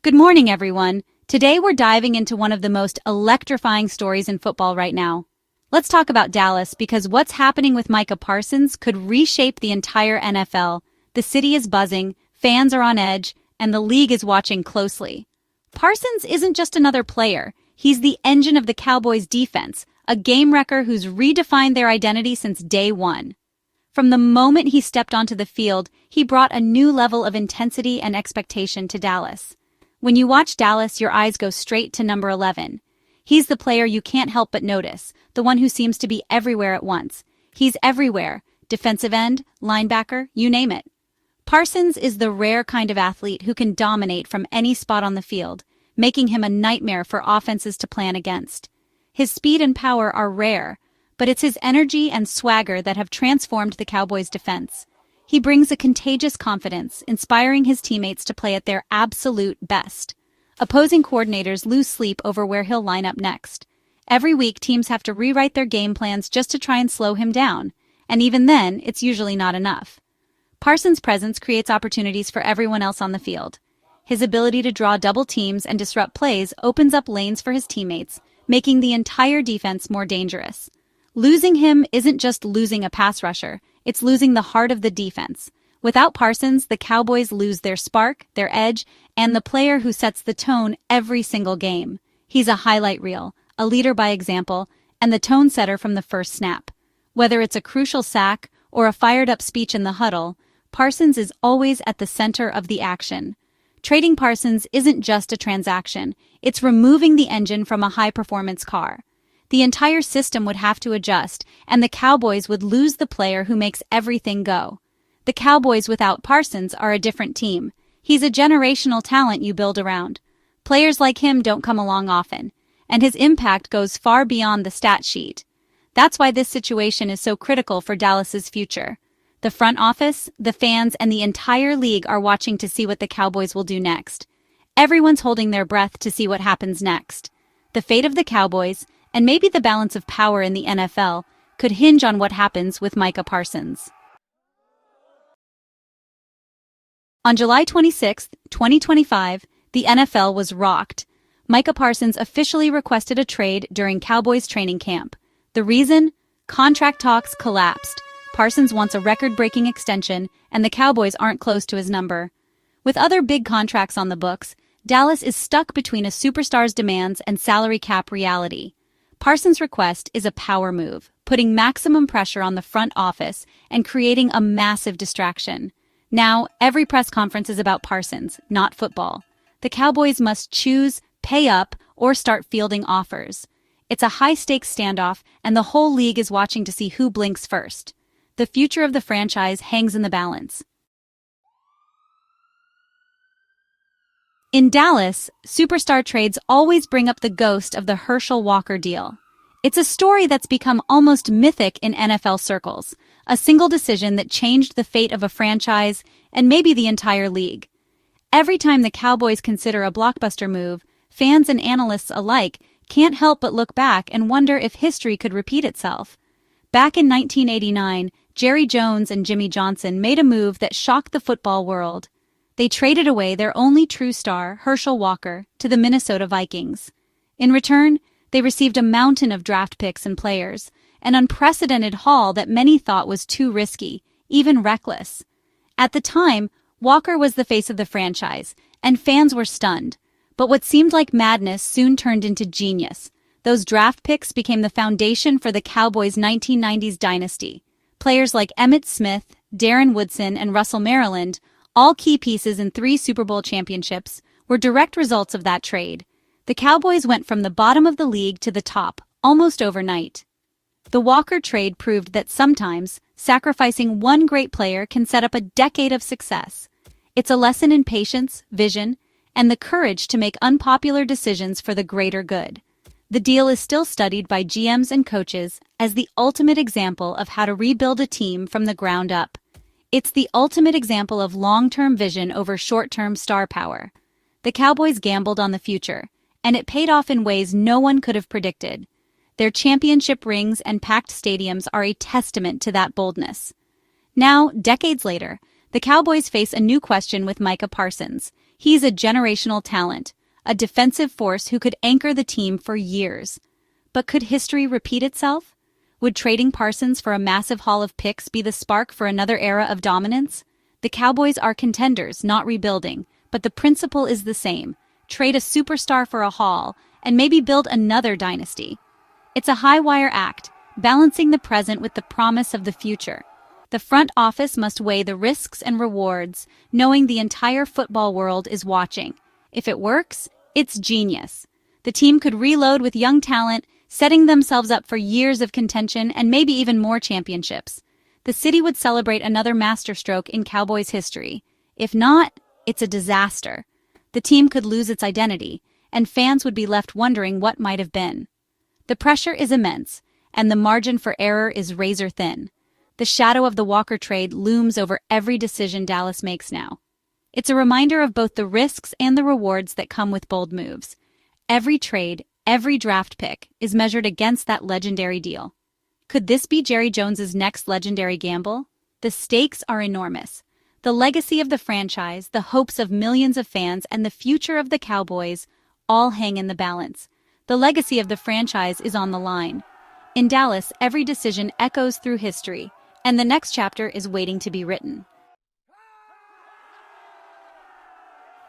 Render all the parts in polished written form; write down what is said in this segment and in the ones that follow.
Good morning, everyone. Today we're diving into one of the most electrifying stories in football right now. Let's talk about Dallas because what's happening with Micah Parsons could reshape the entire NFL. The city is buzzing, fans are on edge, and the league is watching closely. Parsons isn't just another player. He's the engine of the Cowboys' defense, a game wrecker who's redefined their identity since day one. From the moment he stepped onto the field, he brought a new level of intensity and expectation to Dallas. When you watch Dallas, your eyes go straight to number 11. He's the player you can't help but notice, the one who seems to be everywhere at once. He's everywhere, defensive end, linebacker, you name it. Parsons is the rare kind of athlete who can dominate from any spot on the field, making him a nightmare for offenses to plan against. His speed and power are rare, but it's his energy and swagger that have transformed the Cowboys' defense. He brings a contagious confidence, inspiring his teammates to play at their absolute best. Opposing coordinators lose sleep over where he'll line up next. Every week, teams have to rewrite their game plans just to try and slow him down, and even then, it's usually not enough. Parsons' presence creates opportunities for everyone else on the field. His ability to draw double teams and disrupt plays opens up lanes for his teammates, making the entire defense more dangerous. Losing him isn't just losing a pass rusher, it's losing the heart of the defense. Without Parsons, the Cowboys lose their spark, their edge, and the player who sets the tone every single game. He's a highlight reel, a leader by example, and the tone setter from the first snap. Whether it's a crucial sack or a fired-up speech in the huddle, Parsons is always at the center of the action. Trading Parsons isn't just a transaction, it's removing the engine from a high-performance car. The entire system would have to adjust, and the Cowboys would lose the player who makes everything go. The Cowboys without Parsons are a different team. He's a generational talent you build around. Players like him don't come along often, and his impact goes far beyond the stat sheet. That's why this situation is so critical for Dallas's future. The front office, the fans, and the entire league are watching to see what the Cowboys will do next. Everyone's holding their breath to see what happens next. The fate of the Cowboys, and maybe the balance of power in the NFL, could hinge on what happens with Micah Parsons. On July 26, 2025, the NFL was rocked. Micah Parsons officially requested a trade during Cowboys training camp. The reason? Contract talks collapsed. Parsons wants a record-breaking extension, and the Cowboys aren't close to his number. With other big contracts on the books, Dallas is stuck between a superstar's demands and salary cap reality. Parsons' request is a power move, putting maximum pressure on the front office and creating a massive distraction. Now, every press conference is about Parsons, not football. The Cowboys must choose, pay up, or start fielding offers. It's a high-stakes standoff, and the whole league is watching to see who blinks first. The future of the franchise hangs in the balance. In Dallas, superstar trades always bring up the ghost of the Herschel Walker deal. It's a story that's become almost mythic in NFL circles, a single decision that changed the fate of a franchise and maybe the entire league. Every time the Cowboys consider a blockbuster move, fans and analysts alike can't help but look back and wonder if history could repeat itself. Back in 1989, Jerryjones and Jimmy Johnson made a move that shocked the football world. They traded away their only true star, Herschel Walker, to the Minnesota Vikings. In return, they received a mountain of draft picks and players, an unprecedented haul that many thought was too risky, even reckless. At the time, Walker was the face of the franchise, and fans were stunned. But what seemed like madness soon turned into genius. Those draft picks became the foundation for the Cowboys' 1990s dynasty. Players like Emmitt Smith, Darren Woodson, and Russell Maryland, all key pieces in 3 Super Bowl championships, were direct results of that trade. The Cowboys went from the bottom of the league to the top, almost overnight. The Walker trade proved that sometimes, sacrificing one great player can set up a decade of success. It's a lesson in patience, vision, and the courage to make unpopular decisions for the greater good. The deal is still studied by GMs and coaches as the ultimate example of how to rebuild a team from the ground up. It's the ultimate example of long-term vision over short-term star power. The Cowboys gambled on the future, and it paid off in ways no one could have predicted. Their championship rings and packed stadiums are a testament to that boldness. Now, decades later, The Cowboys face a new question with Micah Parsons. He's a generational talent, a defensive force who could anchor the team for years. But could history repeat itself? Would trading Parsons for a massive haul of picks be the spark for another era of dominance? The Cowboys are contenders, not rebuilding, but the principle is the same. Trade a superstar for a haul, and maybe build another dynasty. It's a high-wire act, balancing the present with the promise of the future. The front office must weigh the risks and rewards, knowing the entire football world is watching. If it works, it's genius. The team could reload with young talent, setting themselves up for years of contention and maybe even more championships. The city would celebrate another masterstroke in Cowboys history. If not, it's a disaster. The team could lose its identity, and fans would be left wondering what might have been. The pressure is immense, and the margin for error is razor thin. The shadow of the Walker trade looms over every decision Dallas makes now. It's a reminder of both the risks and the rewards that come with bold moves. Every trade, every draft pick, is measured against that legendary deal. Could this be Jerry Jones's next legendary gamble? The stakes are enormous. The legacy of the franchise, the hopes of millions of fans, and the future of the Cowboys all hang in the balance. The legacy of the franchise is on the line. In Dallas, every decision echoes through history, and the next chapter is waiting to be written.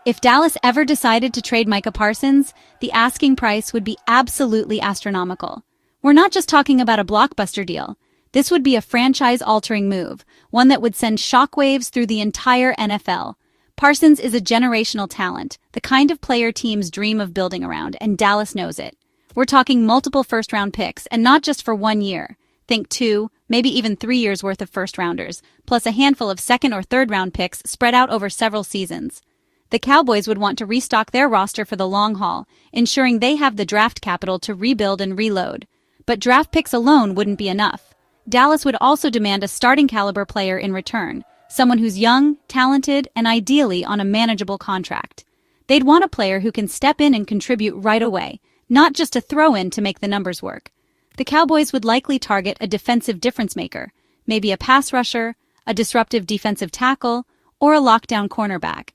If Dallas ever decided to trade Micah Parsons, the asking price would be absolutely astronomical. We're not just talking about a blockbuster deal. This would be a franchise-altering move, one that would send shockwaves through the entire NFL. Parsons is a generational talent, the kind of player teams dream of building around, and Dallas knows it. We're talking multiple first-round picks, and not just for 1 year. Think 2, maybe even 3 years worth of first-rounders, plus a handful of second- or third-round picks spread out over several seasons. The Cowboys would want to restock their roster for the long haul, ensuring they have the draft capital to rebuild and reload. But draft picks alone wouldn't be enough. Dallas would also demand a starting-caliber player in return, someone who's young, talented, and ideally on a manageable contract. They'd want a player who can step in and contribute right away, not just a throw-in to make the numbers work. The Cowboys would likely target a defensive difference-maker, maybe a pass rusher, a disruptive defensive tackle, or a lockdown cornerback.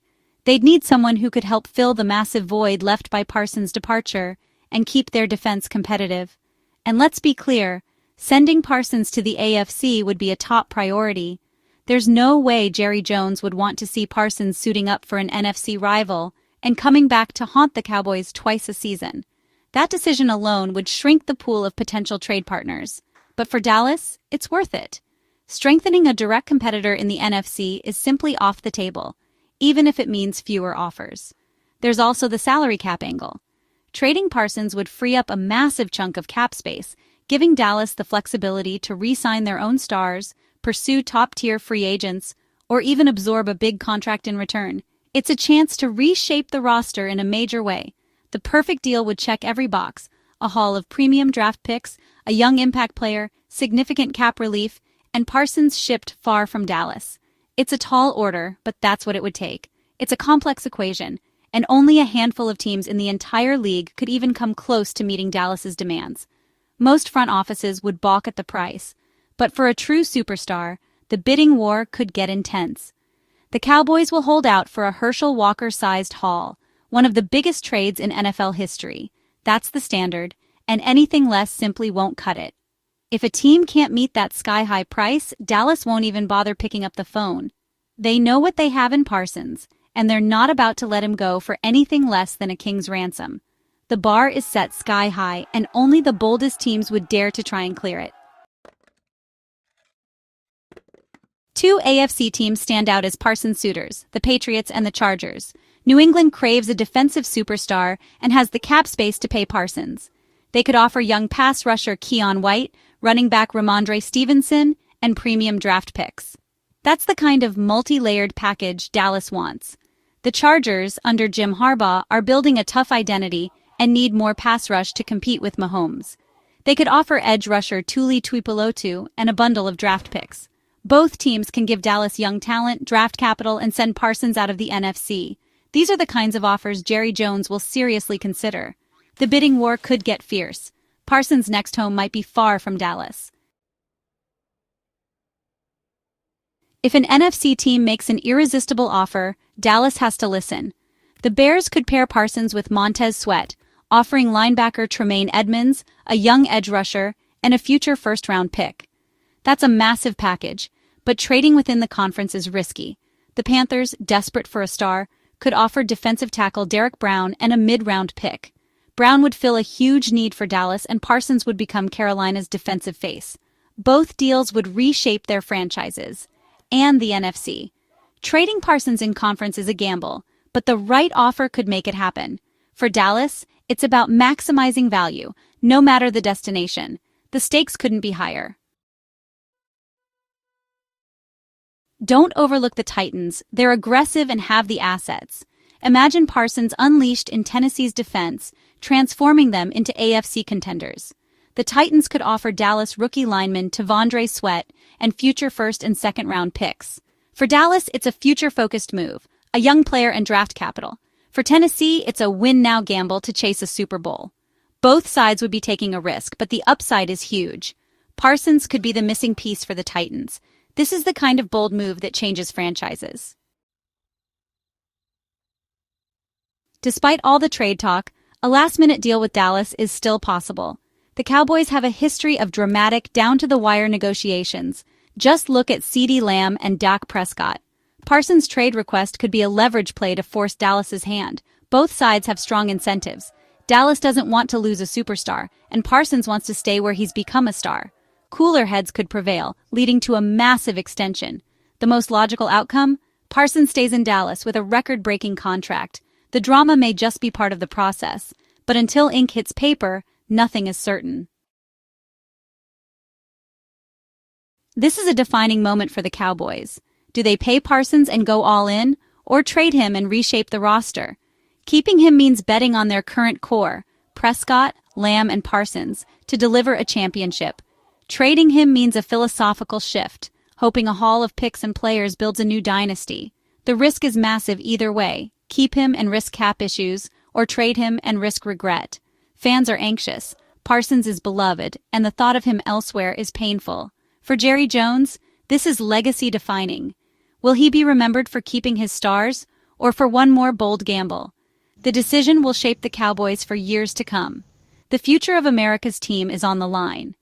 They'd need someone who could help fill the massive void left by Parsons' departure and keep their defense competitive. And let's be clear, sending Parsons to the AFC would be a top priority. There's no way Jerry Jones would want to see Parsons suiting up for an NFC rival and coming back to haunt the Cowboys twice a season. That decision alone would shrink the pool of potential trade partners. But for Dallas, it's worth it. Strengthening a direct competitor in the NFC is simply off the table, even if it means fewer offers. There's also the salary cap angle. Trading Parsons would free up a massive chunk of cap space, giving Dallas the flexibility to re-sign their own stars, pursue top-tier free agents, or even absorb a big contract in return. It's a chance to reshape the roster in a major way. The perfect deal would check every box: a haul of premium draft picks, a young impact player, significant cap relief, and Parsons shipped far from Dallas. It's a tall order, but that's what it would take. It's a complex equation, and only a handful of teams in the entire league could even come close to meeting Dallas's demands. Most front offices would balk at the price, but for a true superstar, the bidding war could get intense. The Cowboys will hold out for a Herschel Walker-sized haul, one of the biggest trades in NFL history. That's the standard, and anything less simply won't cut it. If a team can't meet that sky-high price, Dallas won't even bother picking up the phone. They know what they have in Parsons, and they're not about to let him go for anything less than a king's ransom. The bar is set sky-high, and only the boldest teams would dare to try and clear it. Two AFC teams stand out as Parsons suitors, the Patriots and the Chargers. New England craves a defensive superstar and has the cap space to pay Parsons. They could offer young pass rusher Keon White, running back Ramondre Stevenson, and premium draft picks. That's the kind of multi-layered package Dallas wants. The Chargers, under Jim Harbaugh, are building a tough identity and need more pass rush to compete with Mahomes. They could offer edge rusher Tuli Tuipulotu and a bundle of draft picks. Both teams can give Dallas young talent, draft capital, and send Parsons out of the NFC. These are the kinds of offers Jerry Jones will seriously consider. The bidding war could get fierce. Parsons' next home might be far from Dallas. If an NFC team makes an irresistible offer, Dallas has to listen. The Bears could pair Parsons with Montez Sweat, offering linebacker Tremaine Edmonds, a young edge rusher, and a future first-round pick. That's a massive package, but trading within the conference is risky. The Panthers, desperate for a star, could offer defensive tackle Derek Brown and a mid-round pick. Brown would fill a huge need for Dallas, and Parsons would become Carolina's defensive face. Both deals would reshape their franchises. And the NFC. Trading Parsons in conference is a gamble, but the right offer could make it happen. For Dallas, it's about maximizing value, no matter the destination. The stakes couldn't be higher. Don't overlook the Titans. They're aggressive and have the assets. Imagine Parsons unleashed in Tennessee's defense, transforming them into AFC contenders. The Titans could offer Dallas rookie lineman T'Vondre Sweat and future first and second round picks. For Dallas, it's a future-focused move, a young player and draft capital. For Tennessee, it's a win-now gamble to chase a Super Bowl. Both sides would be taking a risk, but the upside is huge. Parsons could be the missing piece for the Titans. This is the kind of bold move that changes franchises. Despite all the trade talk, a last-minute deal with Dallas is still possible. The Cowboys have a history of dramatic, down-to-the-wire negotiations. Just look at CeedeeLamb and Dak Prescott. Parsons' trade request could be a leverage play to force Dallas's hand. Both sides have strong incentives. Dallas doesn't want to lose a superstar, and Parsons wants to stay where he's become a star. Cooler heads could prevail, leading to a massive extension. The most logical outcome? Parsons stays in Dallas with a record-breaking contract. The drama may just be part of the process, but until ink hits paper, nothing is certain. This is a defining moment for the Cowboys. Do they pay Parsons and go all in, or trade him and reshape the roster? Keeping him means betting on their current core, Prescott, Lamb, and Parsons, to deliver a championship. Trading him means a philosophical shift, hoping a haul of picks and players builds a new dynasty. The risk is massive either way. Keep him and risk cap issues, or trade him and risk regret. Fans are anxious. Parsons is beloved, and the thought of him elsewhere is painful. For Jerry Jones, this is legacy-defining. Will he be remembered for keeping his stars, or for one more bold gamble? The decision will shape the Cowboys for years to come. The future of America's team is on the line.